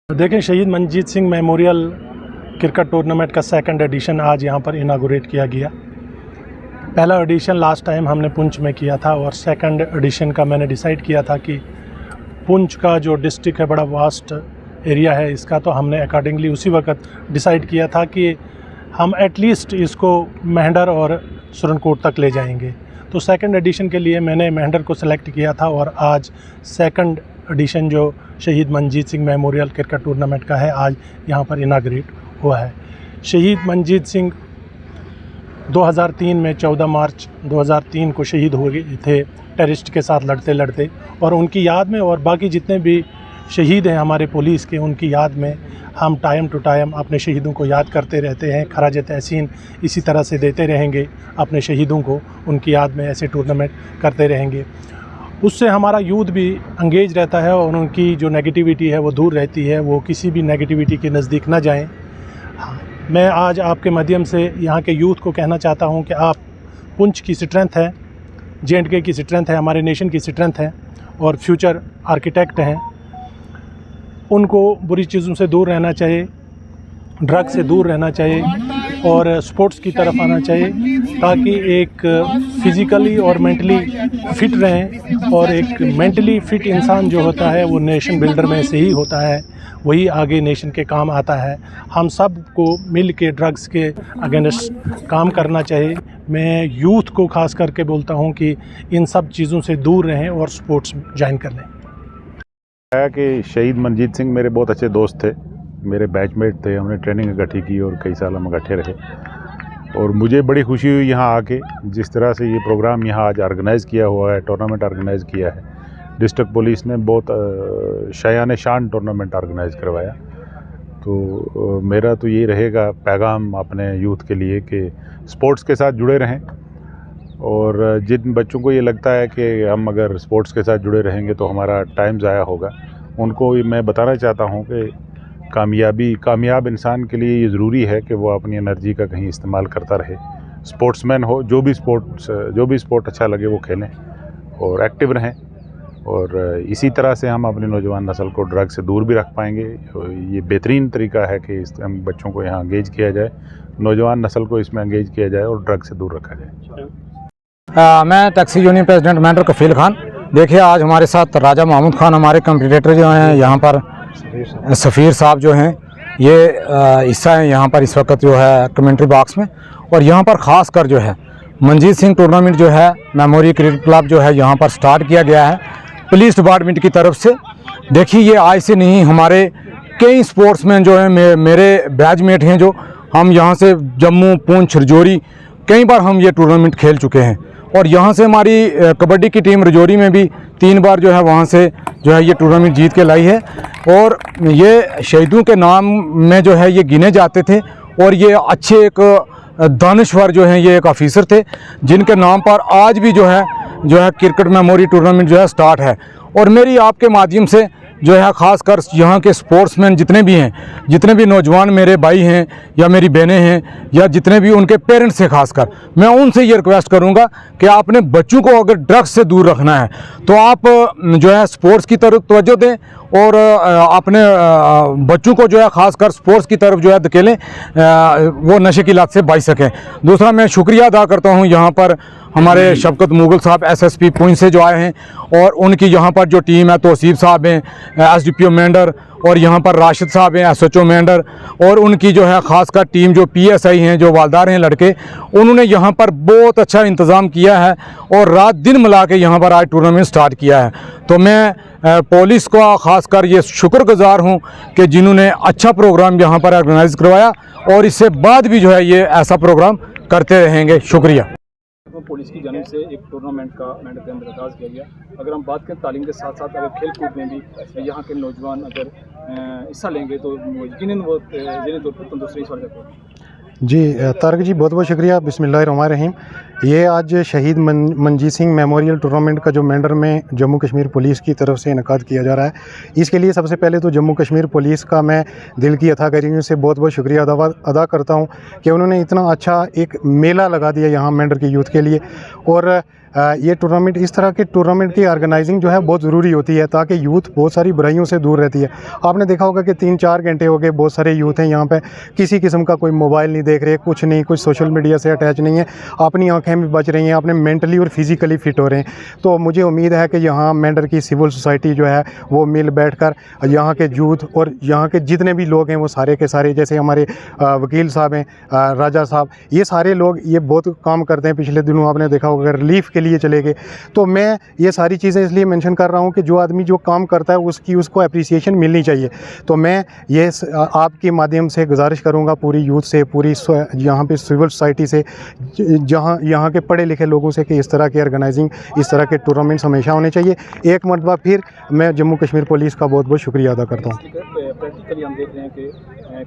देखें, शहीद Manjeet Singh memorial cricket tournament का सेकंड एडिशन आज यहाँ पर इनागोरेट किया गया। पहला एडिशन लास्ट टाइम हमने पुंछ में किया था और सेकंड एडिशन का मैंने डिसाइड किया था कि पुंछ का जो डिस्ट्रिक्ट है बड़ा वास्ट एरिया है इसका, तो हमने अकॉर्डिंगली उसी वक्त डिसाइड किया था कि हम एटलीस्ट इसको मेहंडर और सुरनकोट तक ले जाएंगे। तो सेकंड एडिशन के लिए मैंने मेहंडर को सिलेक्ट किया था और आज सेकंड एडिशन जो शहीद Manjeet Singh memorial cricket tournament का है आज यहाँ पर इनाग्रेट हुआ है। शहीद मंजीत सिंह 2003 में 14 मार्च 2003 को शहीद हो गए थे टेररिस्ट के साथ लड़ते लड़ते, और उनकी याद में और बाकी जितने भी शहीद हैं हमारे पुलिस के, उनकी याद में हम टाइम टू टाइम अपने शहीदों को याद करते रहते हैं। खराज तहसीन इसी तरह से देते रहेंगे अपने शहीदों को, उनकी याद में ऐसे टूर्नामेंट करते रहेंगे। उससे हमारा यूथ भी एंगेज रहता है और उनकी जो नेगेटिविटी है वो दूर रहती है, वो किसी भी नेगेटिविटी के नज़दीक ना जाएं। मैं आज आपके माध्यम से यहाँ के यूथ को कहना चाहता हूँ कि आप पुंछ की स्ट्रेंथ है, J&K की स्ट्रेंथ है, हमारे नेशन की स्ट्रेंथ है और फ्यूचर आर्किटेक्ट हैं। उनको बुरी चीज़ों से दूर रहना चाहिए, ड्रग से दूर रहना चाहिए और स्पोर्ट्स की तरफ आना चाहिए ताकि एक फिज़िकली और मेंटली फ़िट रहें। और एक मेंटली फ़िट इंसान जो होता है वो नेशन बिल्डर में से ही होता है, वही आगे नेशन के काम आता है। हम सब को मिल के ड्रग्स के अगेंस्ट काम करना चाहिए। मैं यूथ को ख़ास करके बोलता हूँ कि इन सब चीज़ों से दूर रहें और स्पोर्ट्स ज्वाइन कर लें। कि शहीद मंजीत सिंह मेरे बहुत अच्छे दोस्त थे, मेरे बैचमेट थे, हमने ट्रेनिंग इकट्ठी की और कई साल हम इकट्ठे रहे। और मुझे बड़ी खुशी हुई यहाँ आके, जिस तरह से ये प्रोग्राम यहाँ आज ऑर्गेनाइज़ किया हुआ है, टूर्नामेंट ऑर्गेनाइज़ किया है। डिस्ट्रिक्ट पुलिस ने बहुत शायान शान टूर्नामेंट ऑर्गेनाइज़ करवाया। तो मेरा तो ये रहेगा पैगाम अपने यूथ के लिए कि स्पोर्ट्स के साथ जुड़े रहें। और जिन बच्चों को ये लगता है कि हम अगर स्पोर्ट्स के साथ जुड़े रहेंगे तो हमारा टाइम ज़ाया होगा, उनको मैं बताना चाहता हूँ कि कामयाब इंसान के लिए ये ज़रूरी है कि वो अपनी एनर्जी का कहीं इस्तेमाल करता रहे। स्पोर्ट्समैन हो, जो भी स्पोर्ट अच्छा लगे वो खेलें और एक्टिव रहें। और इसी तरह से हम अपनी नौजवान नस्ल को ड्रग से दूर भी रख पाएंगे। ये बेहतरीन तरीका है कि हम बच्चों को यहाँ एंगेज किया जाए, नौजवान नस्ल को इसमें एंगेज किया जाए और ड्रग से दूर रखा जाए। मैं टैक्सी यूनियन प्रेसिडेंट मेंटर कफील खान। देखिए, आज हमारे साथ राजा महमूद खान हमारे कंपटीटर जो हैं, यहाँ पर सफ़ीर साहब जो हैं, ये हिस्सा हैं यहाँ पर इस वक्त जो है कमेंट्री बॉक्स में। और यहाँ पर ख़ास कर जो है मंजीत सिंह टूर्नामेंट जो है मेमोरी क्रिकेट क्लब जो है यहाँ पर स्टार्ट किया गया है पुलिस डिपार्टमेंट की तरफ से। देखिए, ये आज से नहीं, हमारे कई स्पोर्ट्समैन जो हैं, मेरे बैचमेट हैं, जो हम यहाँ से जम्मू, पुंछ, रजौरी कई बार हम ये टूर्नामेंट खेल चुके हैं। और यहाँ से हमारी कबड्डी की टीम रजौरी में भी 3 बार जो है वहाँ से जो है ये टूर्नामेंट जीत के लाई है। और ये शहीदों के नाम में जो है ये गिने जाते थे और ये अच्छे एक दानश्वर जो हैं, ये एक ऑफिसर थे जिनके नाम पर आज भी जो है क्रिकेट मेमोरी टूर्नामेंट जो है स्टार्ट है। और मेरी आपके माध्यम से जो है ख़ासकर यहाँ के स्पोर्ट्समैन जितने भी हैं, जितने भी नौजवान मेरे भाई हैं या मेरी बहनें हैं या जितने भी उनके पेरेंट्स हैं, ख़ासकर मैं उनसे ये रिक्वेस्ट करूँगा कि अपने बच्चों को अगर ड्रग्स से दूर रखना है तो आप जो है स्पोर्ट्स की तरफ तवज्जो दें और अपने बच्चों को जो है ख़ासकर स्पोर्ट्स की तरफ जो है धकेलें, वो नशे की लत से बच सकें। दूसरा, मैं शुक्रिया अदा करता हूँ यहाँ पर हमारे शफकत मुगल साहब SSP पुंछ से जो आए हैं और उनकी यहाँ पर जो टीम है, तौसीफ साहब हैं SDPO मेंढर और यहाँ पर राशिद साहब हैं SHO मेंढर और उनकी जो है ख़ासकर टीम जो PSI हैं, जो वालदार हैं लड़के, उन्होंने यहाँ पर बहुत अच्छा इंतज़ाम किया है और रात दिन मिला के यहाँ पर आज टूर्नामेंट स्टार्ट किया है। तो मैं पुलिस को ख़ासकर ये शुक्रगुज़ार हूँ कि जिन्होंने अच्छा प्रोग्राम यहाँ पर ऑर्गेनाइज़ करवाया और इससे बाद भी जो है ये ऐसा प्रोग्राम करते रहेंगे। शुक्रिया। पुलिस की जानिब से एक टूर्नामेंट का मेंढर के अंदर आगाज़ किया गया। अगर हम बात करें तालीम के साथ साथ अगर खेल कूद में भी यहाँ के नौजवान अगर हिस्सा लेंगे तो यकीनन वो ज़हनी तौर पर तंदुरुस्ती बढ़ जाती है। जी तारक जी, बहुत बहुत शुक्रिया। बिस्मिल्लाहिर्रहमानिर्रहीम। ये आज शहीद मंजीत सिंह मेमोरियल टूर्नामेंट का जो मेंढर में जम्मू कश्मीर पुलिस की तरफ से इनकाद किया जा रहा है, इसके लिए सबसे पहले तो जम्मू कश्मीर पुलिस का मैं दिल की अथाकरियों से बहुत बहुत शुक्रिया अदा करता हूँ कि उन्होंने इतना अच्छा एक मेला लगा दिया यहाँ मेंढर के यूथ के लिए। और ये टूर्नामेंट, इस तरह के टूर्नामेंट की ऑर्गेनाइजिंग जो है बहुत ज़रूरी होती है ताकि यूथ बहुत सारी बुराइयों से दूर रहती है। आपने देखा होगा कि 3-4 घंटे हो गए, बहुत सारे यूथ हैं यहाँ पे, किसी किस्म का कोई मोबाइल नहीं देख रहे, कुछ नहीं, कुछ सोशल मीडिया से अटैच नहीं है, अपनी आंखें भी बच रही हैं, अपने मेंटली और फिज़िकली फ़िट हो रहे हैं। तो मुझे उम्मीद है कि यहाँ मेंढर की सिविल सोसाइटी जो है वो मिल बैठकर यहाँ के यूथ और यहाँ के जितने भी लोग हैं वो सारे के सारे, जैसे हमारे वकील साहब हैं, राजा साहब, ये सारे लोग ये बहुत काम करते हैं। पिछले दिनों आपने देखा होगा रिलीफ के लिए चले गए। तो मैं ये सारी चीज़ें इसलिए मेंशन कर रहा हूँ कि जो आदमी जो काम करता है उसको अप्रिसिएशन मिलनी चाहिए। तो मैं ये आपके माध्यम से गुजारिश करूँगा पूरी यूथ से, पूरी यहाँ पे सिविल सोसाइटी से, जहाँ यहाँ के पढ़े लिखे लोगों से, कि इस तरह की ऑर्गेनाइजिंग, इस तरह के टूर्नामेंट्स हमेशा होने चाहिए। एक मरतबा फिर मैं जम्मू कश्मीर पुलिस का बहुत बहुत शुक्रिया अदा करता हूँ। प्रैक्टिकली हम देख रहे हैं कि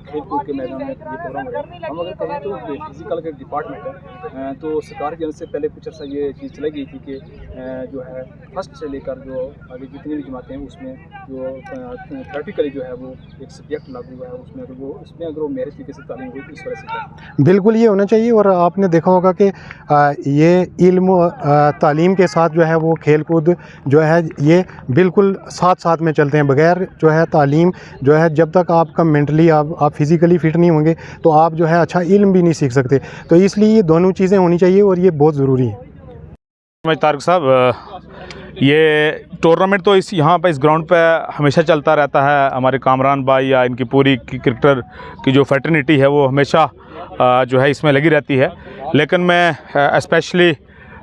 खेल कूद के मैदान में ये प्रोग्राम हो रहा है। हम अगर कहें तो फिजिकल के डिपार्टमेंट है, तो सरकार की तरफ से पहले कुछ अर्सा ये चीज़ चलाई गई थी कि जो है फर्स्ट से लेकर जो आगे जितनी भी जमातें हैं उसमें जो प्रैक्टिकली जो है वो एक सब्जेक्ट लागू है, उसमें अगर वो मेरिट तरीके से तालीम हुई तो इस वजह से बिल्कुल ये होना चाहिए। और आपने देखा होगा कि ये इल्म तालीम के साथ जो है वो खेल कूद जो है ये बिल्कुल साथ साथ में चलते हैं। बगैर जो है तालीम जो है, जब तक आपका मेंटली आप फिज़िकली फ़िट नहीं होंगे तो आप जो है अच्छा इल्म भी नहीं सीख सकते। तो इसलिए ये दोनों चीज़ें होनी चाहिए और ये बहुत ज़रूरी है। तारिक साहब, ये टूर्नामेंट तो यहाँ पर इस ग्राउंड पे हमेशा चलता रहता है। हमारे कामरान भाई या इनकी पूरी क्रिकेटर की जो फैटर्निटी है वो हमेशा जो है इसमें लगी रहती है। लेकिन मैं स्पेशली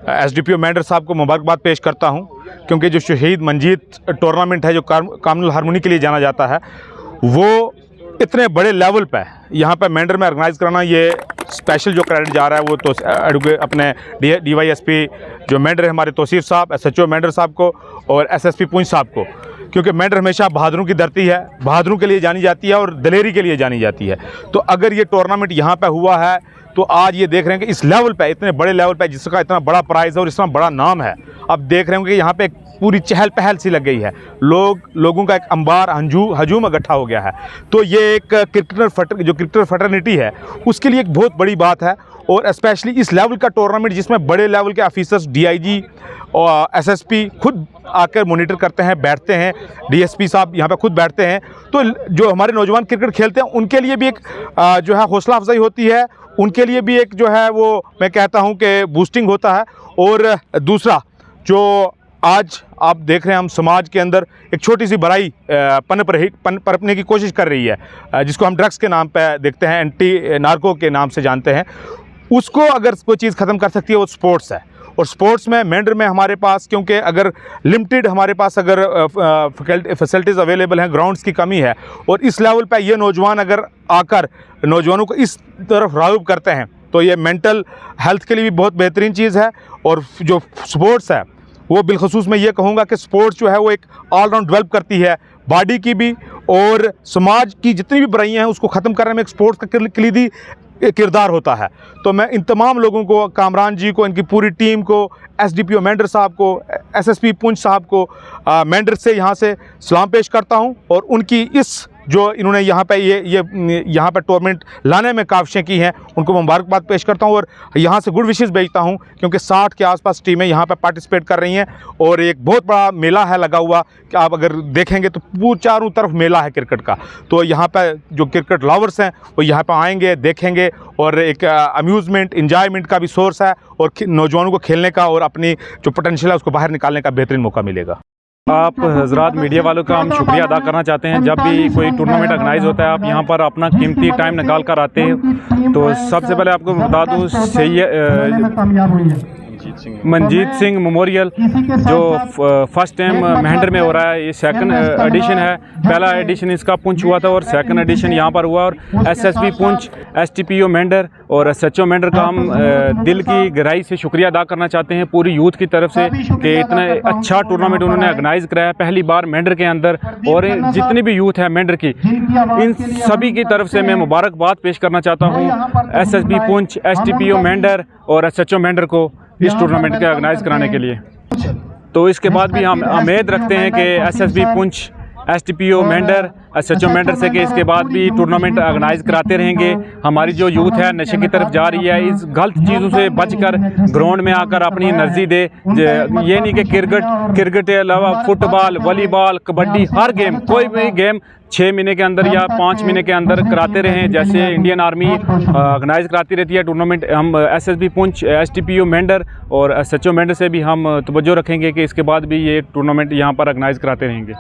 SDPO मेंढर साहब को मुबारकबाद पेश करता हूँ, क्योंकि जो शहीद मंजीत टूर्नामेंट है जो कामनुल हारमोनी के लिए जाना जाता है, वो इतने बड़े लेवल पे यहाँ पे मेंढर में ऑर्गेनाइज़ कराना, ये स्पेशल जो क्रेडिट जा रहा है वो तो एडवोकेट अपने DYSP जो मेंढर है हमारे तौसीफ साहब, SHO मेंढर साहब को और SSP पुंछ साहब को, क्योंकि मेंढर हमेशा बहादुरों की धरती है, बहादुरों के लिए जानी जाती है और दलेरी के लिए जानी जाती है। तो अगर ये टूर्नामेंट यहाँ पे हुआ है तो आज ये देख रहे हैं कि इस लेवल पे, इतने बड़े लेवल पे, जिसका इतना बड़ा प्राइज़ है और इतना बड़ा नाम है, अब देख रहे होंगे कि यहाँ पे पूरी चहल पहल सी लग गई है, लोगों का एक अंबार हजूम इकट्ठा हो गया है। तो ये एक क्रिकेटर फैटर्निटी है उसके लिए एक बहुत बड़ी बात है। और स्पेशली इस लेवल का टूर्नामेंट जिसमें बड़े लेवल के ऑफिसर्स, DIG और SSP खुद आकर मॉनिटर करते हैं, बैठते हैं, DSP साहब यहाँ पे खुद बैठते हैं, तो जो हमारे नौजवान क्रिकेट खेलते हैं उनके लिए भी एक जो है हौसला अफजाई होती है, उनके लिए भी एक जो है वो मैं कहता हूँ कि बूस्टिंग होता है। और दूसरा जो आज आप देख रहे हैं हम समाज के अंदर एक छोटी सी बुराई पनपने की कोशिश कर रही है, जिसको हम ड्रग्स के नाम पे देखते हैं, एंटी नार्को के नाम से जानते हैं, उसको अगर कोई चीज़ ख़त्म कर सकती है वो स्पोर्ट्स है। और स्पोर्ट्स में मेंढर में हमारे पास, क्योंकि अगर लिमिटेड हमारे पास अगर फैसिलिटीज़ अवेलेबल हैं, ग्राउंड्स की कमी है, और इस लेवल पे ये नौजवान अगर आकर नौजवानों को इस तरफ राग़िब करते हैं तो ये मेंटल हेल्थ के लिए भी बहुत बेहतरीन चीज़ है। और जो स्पोर्ट्स है वो बिलखसूस मैं ये कहूँगा कि स्पोर्ट्स जो है वो एक ऑलराउंड डेवलप करती है, बॉडी की भी और समाज की जितनी भी बुराइयाँ हैं उसको ख़त्म करने में एक स्पोर्ट्स का क्लीदी किरदार होता है। तो मैं इन तमाम लोगों को, कामरान जी को, इनकी पूरी टीम को, SDPO मेंढर साहब को, SSP पुंछ साहब को मेंढर से यहाँ से सलाम पेश करता हूँ। और उनकी इस जो इन्होंने यहाँ पे ये यहाँ पे टूर्नामेंट लाने में काविशें की हैं, उनको मुबारकबाद पेश करता हूँ और यहाँ से गुड विशेस भेजता हूँ, क्योंकि 60 के आसपास टीमें यहाँ पे पार्टिसिपेट कर रही हैं और एक बहुत बड़ा मेला है लगा हुआ कि आप अगर देखेंगे तो पूरे चारों तरफ मेला है क्रिकेट का। तो यहाँ पे जो क्रिकेट लवर्स हैं वो यहाँ पे आएंगे, देखेंगे और एक अम्यूज़मेंट, इंजॉयमेंट का भी सोर्स है और नौजवानों को खेलने का और अपनी जो पोटेंशियल है उसको बाहर निकालने का बेहतरीन मौका मिलेगा। आप हजरात मीडिया वालों का हम शुक्रिया अदा करना चाहते हैं। जब भी कोई टूर्नामेंट ऑर्गेनाइज होता है, आप यहाँ पर अपना कीमती टाइम निकाल कर आते हैं। तो सबसे पहले आपको बता दूँ, मंजीत सिंह मेमोरियल जो फर्स्ट टाइम मेंढर में हो रहा है, ये सेकंड एडिशन है। पहला एडिशन इसका पुंछ हुआ था और सेकंड एडिशन यहाँ पर हुआ। और SSP पुंछ, STPO मेंढर और SHO मेंढर का हम दिल की गहराई से शुक्रिया अदा करना चाहते हैं पूरी यूथ की तरफ से कि इतना अच्छा टूर्नामेंट उन्होंने ऑर्गेनाइज़ कराया पहली बार मेंढर के अंदर। और जितनी भी यूथ है मेंढर की, इन सभी की तरफ से मैं मुबारकबाद पेश करना चाहता हूँ SSP पुंछ, STPO मेंढर और SHO मेंढर को इस टूर्नामेंट के ऑर्गेनाइज कराने के लिए। तो इसके बाद भी हम उम्मीद रखते हैं कि SSP Poonch, STPO Mendhar, SHO Mendhar से कि इसके बाद भी टूर्नामेंट ऑर्गेनाइज कराते रहेंगे। हमारी जो यूथ है नशे की तरफ जा रही है, इस गलत चीज़ों से बचकर ग्राउंड में आकर अपनी एनर्जी दे। ये नहीं कि क्रिकेट के अलावा फुटबॉल, वॉलीबॉल, कबड्डी, हर गेम, कोई भी गेम 6 महीने के अंदर या 5 महीने के अंदर कराते रहें। जैसे इंडियन आर्मी ऑर्गेनाइज कराती रहती है टूर्नामेंट, हम SSB पुंछ, STPO मेंढर और SHO मेंढर से भी हम तवज्जो रखेंगे कि इसके बाद भी ये टूर्नामेंट यहाँ पर ऑर्गेनाइज कराते रहेंगे।